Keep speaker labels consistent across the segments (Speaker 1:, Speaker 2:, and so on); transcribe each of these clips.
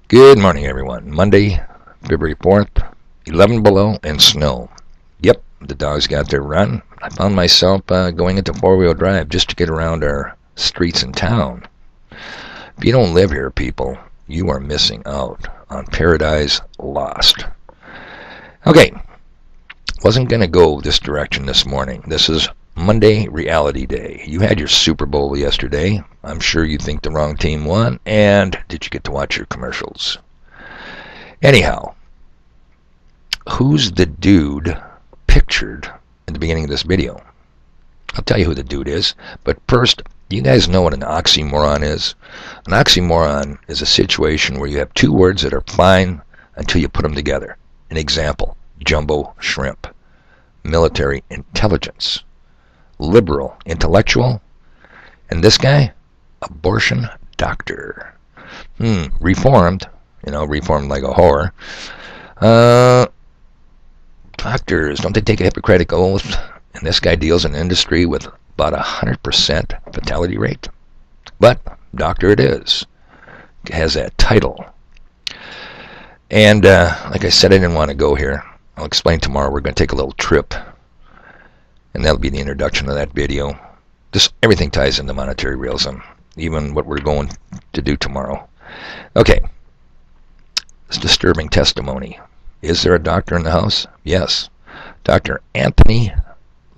Speaker 1: Good morning, everyone. Monday, February 4th, 11 below and snow. Yep, the dogs got their run. I found myself going into four-wheel drive just to get around our streets in town. If you don't live here, people, you are missing out on Paradise Lost. Okay, wasn't going to go this direction this morning. This is Monday Reality Day. You had your Super Bowl yesterday. I'm sure you think the wrong team won. And did you get to watch your commercials? Anyhow, who's the dude pictured in the beginning of this video? I'll tell you who the dude is. But first, you guys know what an oxymoron is? An oxymoron is a situation where you have two words that are fine until you put them together. An example, jumbo shrimp. Military intelligence. Liberal intellectual. And this guy, abortion doctor. Reformed, reformed like a whore. Doctors, don't they take a Hippocratic oath? And this guy deals in an industry with about 100% fatality rate. But doctor it is. It has that title. And like I said, I didn't want to go here. I'll explain tomorrow. We're going to take a little trip. And that'll be the introduction of that video. Just everything ties into monetary realism, even what we're going to do tomorrow. Okay. This disturbing testimony. Is there a doctor in the house? Yes. Dr. Anthony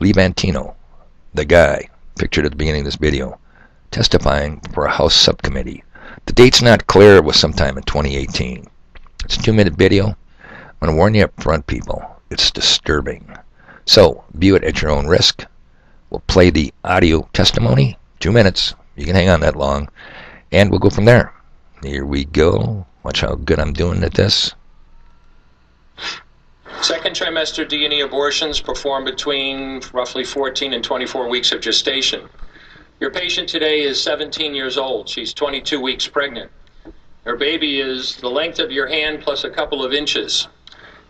Speaker 1: Levantino, the guy pictured at the beginning of this video, testifying for a House subcommittee. The date's not clear. It was sometime in 2018. It's a 2-minute video. I'm going to warn you up front, people. It's disturbing. So, view it at your own risk. We'll play the audio testimony. 2 minutes. You can hang on that long. And we'll go from there. Here we go. Watch how good I'm doing at this.
Speaker 2: Second trimester D&E abortions performed between roughly 14 and 24 weeks of gestation. Your patient today is 17 years old. She's 22 weeks pregnant. Her baby is the length of your hand plus a couple of inches.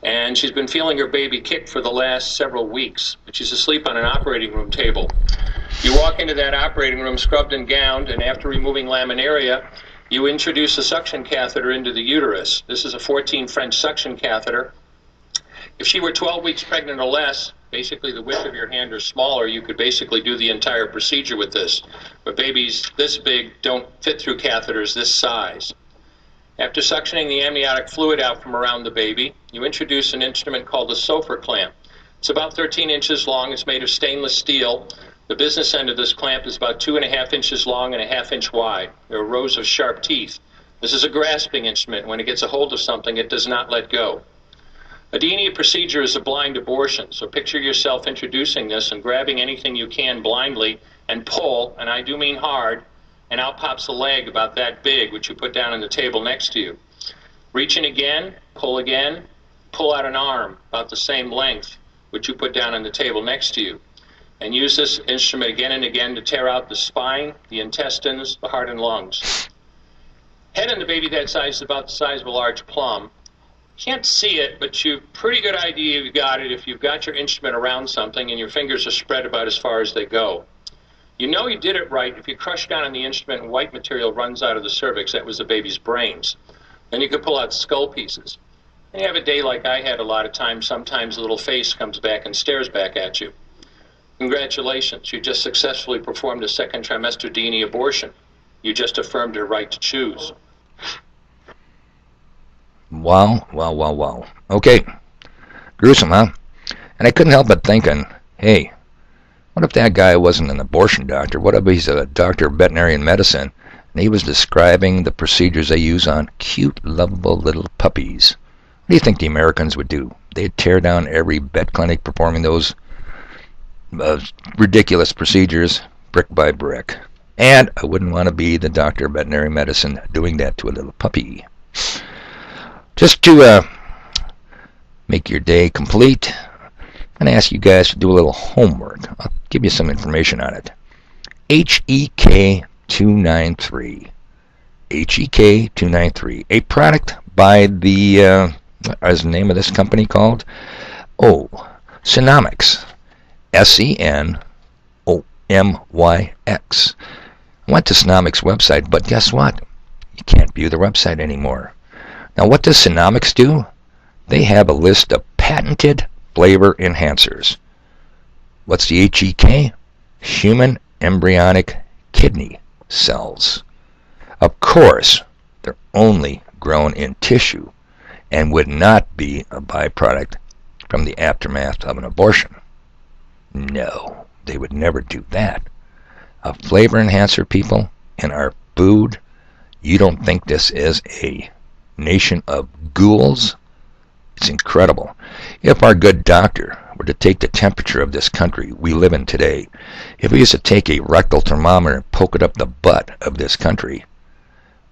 Speaker 2: And she's been feeling her baby kick for the last several weeks, but she's asleep on an operating room table. You walk into that operating room scrubbed and gowned, and after removing laminaria, you introduce a suction catheter into the uterus. This is a 14 French suction catheter. If she were 12 weeks pregnant or less, basically the width of your hand or smaller, you could basically do the entire procedure with this. But babies this big don't fit through catheters this size. After suctioning the amniotic fluid out from around the baby, you introduce an instrument called a Sofer clamp. It's about 13 inches long. It's made of stainless steel. The business end of this clamp is about 2.5 inches long and 1/2 inch wide. There are rows of sharp teeth. This is a grasping instrument. When it gets a hold of something, it does not let go. A D&E procedure is a blind abortion, so picture yourself introducing this and grabbing anything you can blindly and pull, and I do mean hard, and out pops a leg about that big, which you put down on the table next to you. Reach in again, pull out an arm about the same length, which you put down on the table next to you. And use this instrument again and again to tear out the spine, the intestines, the heart and lungs. Head on the baby that size is about the size of a large plum. Can't see it, but you've pretty good idea you've got it if you've got your instrument around something and your fingers are spread about as far as they go. You know you did it right if you crush down on the instrument and white material runs out of the cervix. That was the baby's brains. Then you could pull out skull pieces. And you have a day like I had a lot of times. Sometimes the little face comes back and stares back at you. Congratulations, you just successfully performed a second trimester D&E abortion. You just affirmed your right to choose.
Speaker 1: Wow, wow, wow, wow. Okay, gruesome, huh? And I couldn't help but thinking, hey, what if that guy wasn't an abortion doctor? What if he's a doctor of veterinary medicine and he was describing the procedures they use on cute, lovable little puppies? What do you think the Americans would do? They'd tear down every vet clinic performing those ridiculous procedures brick by brick. And I wouldn't want to be the doctor of veterinary medicine doing that to a little puppy. Just to make your day complete, I'm going to ask you guys to do a little homework. I'll give you some information on it. HEK293. HEK293. A product by the, what is the name of this company called? Oh, Senomyx. SENOMYX. I went to Senomyx website, but guess what? You can't view the website anymore. Now what does Sonomics do? They have a list of patented flavor enhancers. What's the HEK? Human embryonic kidney cells. Of course, they're only grown in tissue and would not be a byproduct from the aftermath of an abortion. No, they would never do that. A flavor enhancer, people, in our food. You don't think this is a nation of ghouls? It's incredible. If our good doctor were to take the temperature of this country we live in today, if we used to take a rectal thermometer and poke it up the butt of this country,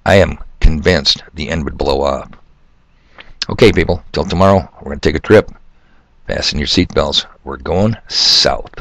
Speaker 1: I am convinced the end would blow off. Okay, people, till tomorrow, we're going to take a trip. Fasten your seatbelts. We're going south.